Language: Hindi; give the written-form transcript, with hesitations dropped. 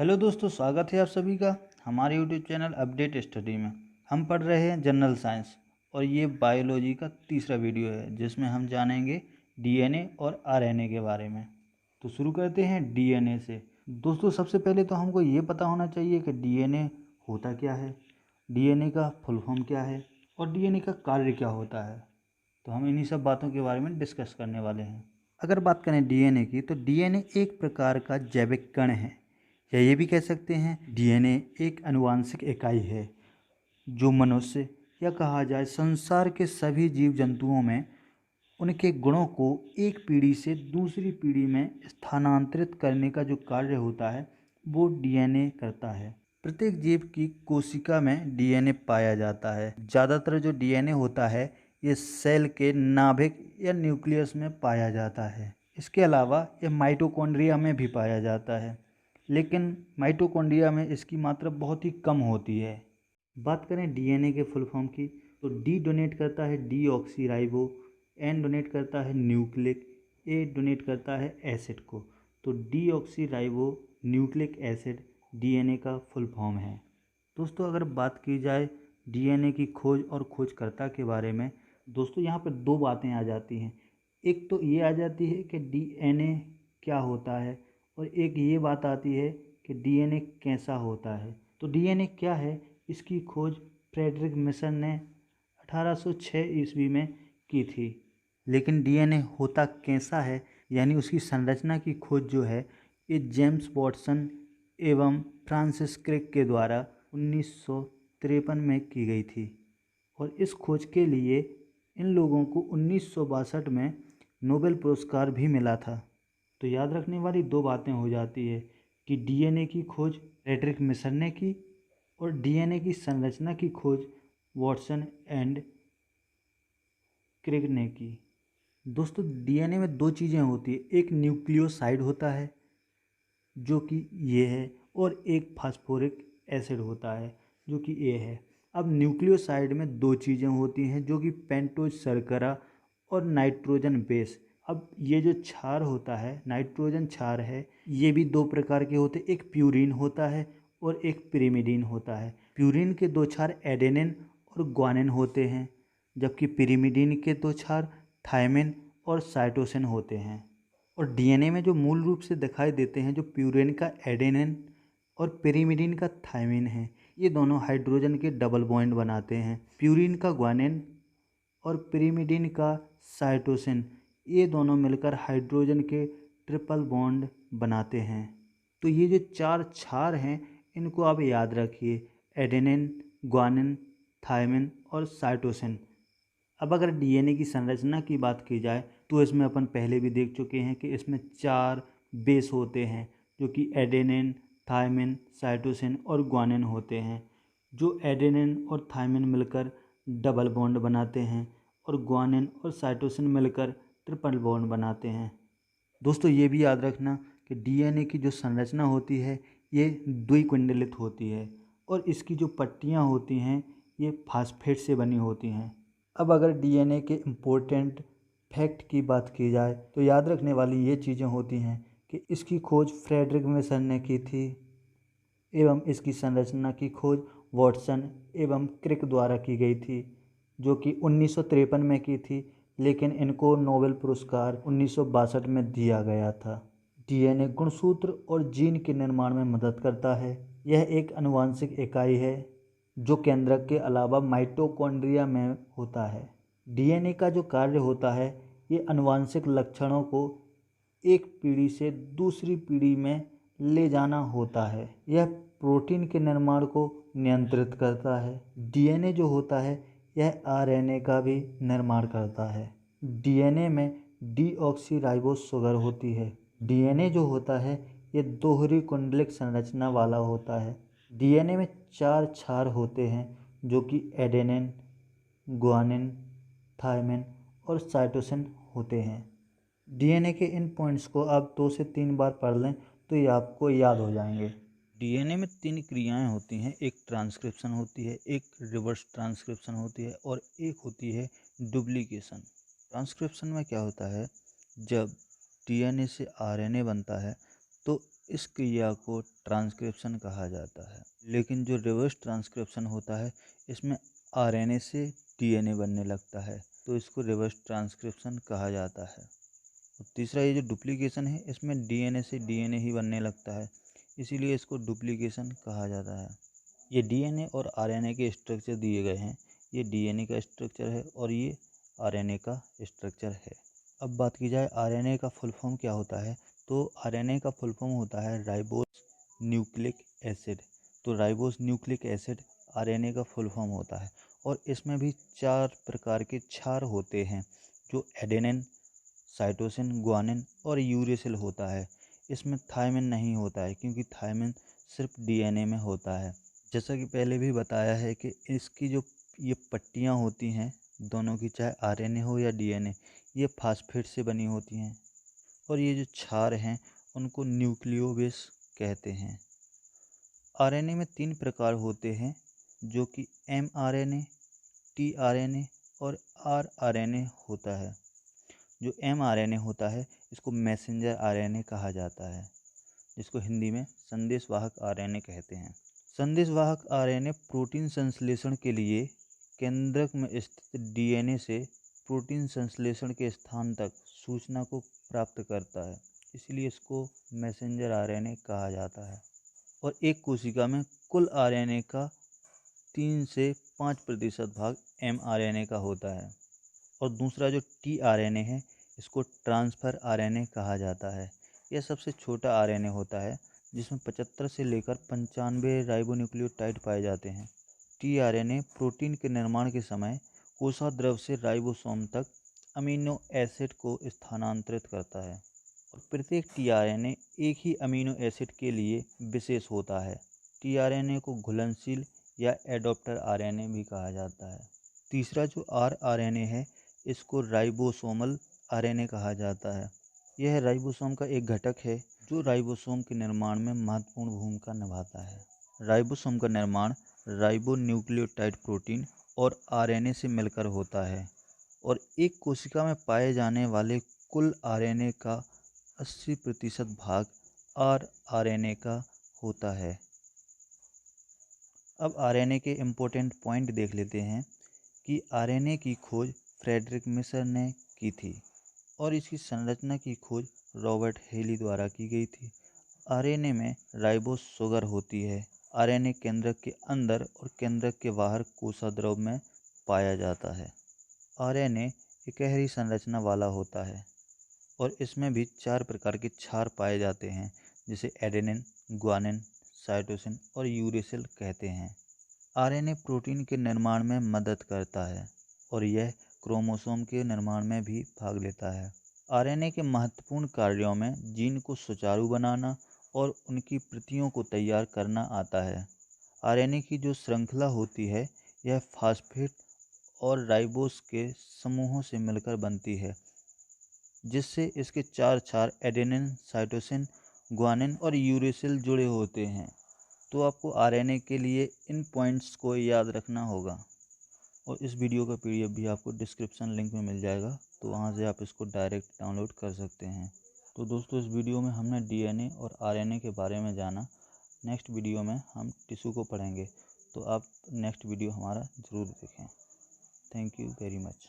हेलो दोस्तों, स्वागत है आप सभी का हमारे यूट्यूब चैनल अपडेट स्टडी में। हम पढ़ रहे हैं जनरल साइंस और ये बायोलॉजी का तीसरा वीडियो है जिसमें हम जानेंगे डीएनए और आरएनए के बारे में। तो शुरू करते हैं डीएनए से। दोस्तों, सबसे पहले तो हमको ये पता होना चाहिए कि डीएनए होता क्या है, डीएनए का फुल फॉर्म क्या है और डीएनए का कार्य क्या होता है। तो हम इन्हीं सब बातों के बारे में डिस्कस करने वाले हैं। अगर बात करें डीएनए की, तो डीएनए एक प्रकार का जैविक कण है, या ये भी कह सकते हैं डीएनए एक आनुवांशिक इकाई है जो मनुष्य या कहा जाए संसार के सभी जीव जंतुओं में उनके गुणों को एक पीढ़ी से दूसरी पीढ़ी में स्थानांतरित करने का जो कार्य होता है वो डीएनए करता है। प्रत्येक जीव की कोशिका में डीएनए पाया जाता है। ज़्यादातर जो डीएनए होता है ये सेल के नाभिक या न्यूक्लियस में पाया जाता है। इसके अलावा यह माइटोकॉन्ड्रिया में भी पाया जाता है, लेकिन माइटोकॉन्ड्रिया में इसकी मात्रा बहुत ही कम होती है। बात करें डीएनए के फुल फॉर्म की, तो डी डोनेट करता है डीऑक्सीराइबो, एन डोनेट करता है न्यूक्लिक, ए डोनेट करता है एसिड को। तो डीऑक्सीराइबो न्यूक्लिक एसिड डीएनए का फुल फॉर्म है। दोस्तों, अगर बात की जाए डीएनए की खोज और खोजकर्ता के बारे में, दोस्तों यहाँ पर दो बातें आ जाती हैं। एक तो ये आ जाती है कि डीएनए क्या होता है, और एक ये बात आती है कि डीएनए कैसा होता है। तो डीएनए क्या है, इसकी खोज फ्रेडरिक मिशन ने 1806 ईस्वी में की थी। लेकिन डीएनए होता कैसा है, यानी उसकी संरचना की खोज जो है, ये जेम्स वॉटसन एवं फ्रांसिस क्रिक के द्वारा 1953 में की गई थी। और इस खोज के लिए इन लोगों को 1962 में नोबेल पुरस्कार भी मिला था। तो याद रखने वाली दो बातें हो जाती है कि डीएनए की खोज फ्रेडरिक मिशन ने की और डीएनए की संरचना की खोज वॉटसन एंड क्रिक ने की। दोस्तों, डीएनए में दो चीज़ें होती है, एक न्यूक्लियोसाइड होता है जो कि ये है, और एक फास्फोरिक एसिड होता है जो कि ए है। अब न्यूक्लियोसाइड में दो चीज़ें होती हैं जो कि पेंटोज शर्करा और नाइट्रोजन बेस। अब ये जो क्षार होता है, नाइट्रोजन क्षार है, ये भी दो प्रकार के होते हैं, एक प्यूरिन होता है और एक पिरिमिडीन होता है। प्यूरिन के दो क्षार एडेनिन और ग्वानिन होते हैं, जबकि पिरिमिडीन के दो क्षार थायमिन और साइटोसिन होते हैं। और डीएनए में जो मूल रूप से दिखाई देते हैं, जो प्यूरिन का एडेनिन और पिरिमिडिन का थायमिन है, ये दोनों हाइड्रोजन के डबल बॉन्ड बनाते हैं। प्यूरिन का ग्वानिन और पिरिमिडिन का साइटोसिन, ये दोनों मिलकर हाइड्रोजन के ट्रिपल बॉन्ड बनाते हैं। तो ये जो चार क्षार हैं इनको आप याद रखिए, एडेनिन, ग्वानिन, थायमिन और साइटोसिन। अब अगर डीएनए की संरचना की बात की जाए, तो इसमें अपन पहले भी देख चुके हैं कि इसमें चार बेस होते हैं जो कि एडेनिन, थायमिन, साइटोसिन और ग्वानिन होते हैं। जो एडेनिन और थायमिन मिलकर डबल बॉन्ड बनाते हैं और ग्वानिन और साइटोसिन मिलकर ट्रिपल बॉन्ड बनाते हैं। दोस्तों, ये भी याद रखना कि डीएनए की जो संरचना होती है ये द्विकुंडलित होती है और इसकी जो पट्टियाँ होती हैं ये फास्फेट से बनी होती हैं। अब अगर डीएनए के इम्पोर्टेंट फैक्ट की बात की जाए, तो याद रखने वाली ये चीज़ें होती हैं कि इसकी खोज फ्रेडरिक मिशन ने की थी एवं इसकी संरचना की खोज वॉटसन एवं क्रिक द्वारा की गई थी, जो कि 1953 में की थी, लेकिन इनको नोबेल पुरस्कार 1962 में दिया गया था। डीएनए गुणसूत्र और जीन के निर्माण में मदद करता है। यह एक आनुवांशिक इकाई है जो केंद्रक के अलावा माइटोकॉन्ड्रिया में होता है। डीएनए का जो कार्य होता है, ये आनुवांशिक लक्षणों को एक पीढ़ी से दूसरी पीढ़ी में ले जाना होता है। यह प्रोटीन के निर्माण को नियंत्रित करता है। डीएनए जो होता है यह आरएनए का भी निर्माण करता है। डीएनए में डीऑक्सीराइबोस शुगर होती है। डीएनए जो होता है ये दोहरी कुंडलिक संरचना वाला होता है। डीएनए में चार क्षार होते हैं जो कि एडेनिन, ग्वानिन, थायमिन और साइटोसिन होते हैं। डीएनए के इन पॉइंट्स को आप 2 से 3 बार पढ़ लें तो ये आपको याद हो जाएंगे। डीएनए में 3 क्रियाएं होती हैं, एक ट्रांसक्रिप्शन होती है, एक रिवर्स ट्रांसक्रिप्शन होती है और एक होती है डुप्लीकेशन। ट्रांसक्रिप्शन में क्या होता है, जब डीएनए से आरएनए बनता है तो इस क्रिया को ट्रांसक्रिप्शन कहा जाता है। लेकिन जो रिवर्स ट्रांसक्रिप्शन होता है इसमें आरएनए से डीएनए बनने लगता है, तो इसको रिवर्स ट्रांसक्रिप्शन कहा जाता है। और तीसरा ये जो डुप्लीकेशन है इसमें डीएनए से डीएनए ही बनने लगता है, इसीलिए इसको डुप्लीकेशन कहा जाता है। ये डीएनए और आरएनए के स्ट्रक्चर दिए गए हैं। ये डीएनए का स्ट्रक्चर है और ये आरएनए का स्ट्रक्चर है। अब बात की जाए आरएनए का फुल फॉर्म क्या होता है, तो आरएनए का फुल फॉर्म होता है राइबोस न्यूक्लिक एसिड। तो राइबोस न्यूक्लिक एसिड आरएनए का फुल फॉर्म होता है और इसमें भी 4 प्रकार के क्षार होते हैं, जो एडेनिन, साइटोसिन, ग्वानिन और यूरेसिल होता है। इसमें थायमिन नहीं होता है क्योंकि थायमिन सिर्फ डीएनए में होता है। जैसा कि पहले भी बताया है कि इसकी जो ये पट्टियाँ होती हैं दोनों की, चाहे आरएनए हो या डीएनए, ये फास्फेट से बनी होती हैं और ये जो क्षार हैं उनको न्यूक्लियोबेस कहते हैं। आरएनए में 3 प्रकार होते हैं, जो कि एमआरएनए, टीआरएनए और आरआरएनए होता है। जो एमआरएनए होता है इसको मैसेंजर आरएनए कहा जाता है, जिसको हिंदी में संदेशवाहक आरएनए कहते हैं। संदेशवाहक आरएनए प्रोटीन संश्लेषण के लिए केंद्रक में स्थित डीएनए से प्रोटीन संश्लेषण के स्थान तक सूचना को प्राप्त करता है, इसलिए इसको मैसेंजर आरएनए कहा जाता है। और एक कोशिका में कुल आरएनए का 3 से 5% भाग एमआरएनए का होता है। और दूसरा जो टीआरएनए है इसको ट्रांसफर आरएनए कहा जाता है। यह सबसे छोटा आरएनए होता है जिसमें 75 से लेकर 95 राइबोन्यूक्लियोटाइड पाए जाते हैं। टीआरएनए प्रोटीन के निर्माण के समय कोशाद्रव से राइबोसोम तक अमीनो एसिड को स्थानांतरित करता है और प्रत्येक टीआरएनए एक ही अमीनो एसिड के लिए विशेष होता है। टीआरएनए को घुलनशील या एडॉप्टर आरएनए भी कहा जाता है। तीसरा जो आरआरएनए है इसको राइबोसोमल आरएनए कहा जाता है। यह राइबोसोम का एक घटक है जो राइबोसोम के निर्माण में महत्वपूर्ण भूमिका निभाता है। राइबोसोम का निर्माण राइबोन्यूक्लियोटाइड प्रोटीन और आरएनए से मिलकर होता है और एक कोशिका में पाए जाने वाले कुल आरएनए का 80% भाग आरआरएनए का होता है। अब आरएनए के इम्पोर्टेंट पॉइंट देख लेते हैं कि आरएनए की खोज फ्रेडरिक मिशर ने की थी और इसकी संरचना की खोज रॉबर्ट हेली द्वारा की गई थी। आरएनए में राइबोस शुगर होती है। आरएनए केंद्रक के अंदर और केंद्रक के बाहर कोशाद्रव में पाया जाता है। आरएनए एकहरी संरचना वाला होता है और इसमें भी 4 प्रकार के क्षार पाए जाते हैं, जिसे एडेनिन, ग्वानिन, साइटोसिन और यूरेसिल कहते हैं। आरएनए प्रोटीन के निर्माण में मदद करता है और यह क्रोमोसोम के निर्माण में भी भाग लेता है। आरएनए के महत्वपूर्ण कार्यों में जीन को सुचारू बनाना और उनकी प्रतियों को तैयार करना आता है। आरएनए की जो श्रृंखला होती है यह फास्फेट और राइबोस के समूहों से मिलकर बनती है, जिससे इसके 4 क्षार एडेनिन, साइटोसिन, ग्वानिन और यूरेसिल जुड़े होते हैं। तो आपको आरएनए के लिए इन पॉइंट्स को याद रखना होगा और इस वीडियो का पीडीएफ भी आपको डिस्क्रिप्शन लिंक में मिल जाएगा, तो वहाँ से आप इसको डायरेक्ट डाउनलोड कर सकते हैं। तो दोस्तों, इस वीडियो में हमने डीएनए और आरएनए के बारे में जाना। नेक्स्ट वीडियो में हम टिश्यू को पढ़ेंगे, तो आप नेक्स्ट वीडियो हमारा ज़रूर देखें। Thank you very much.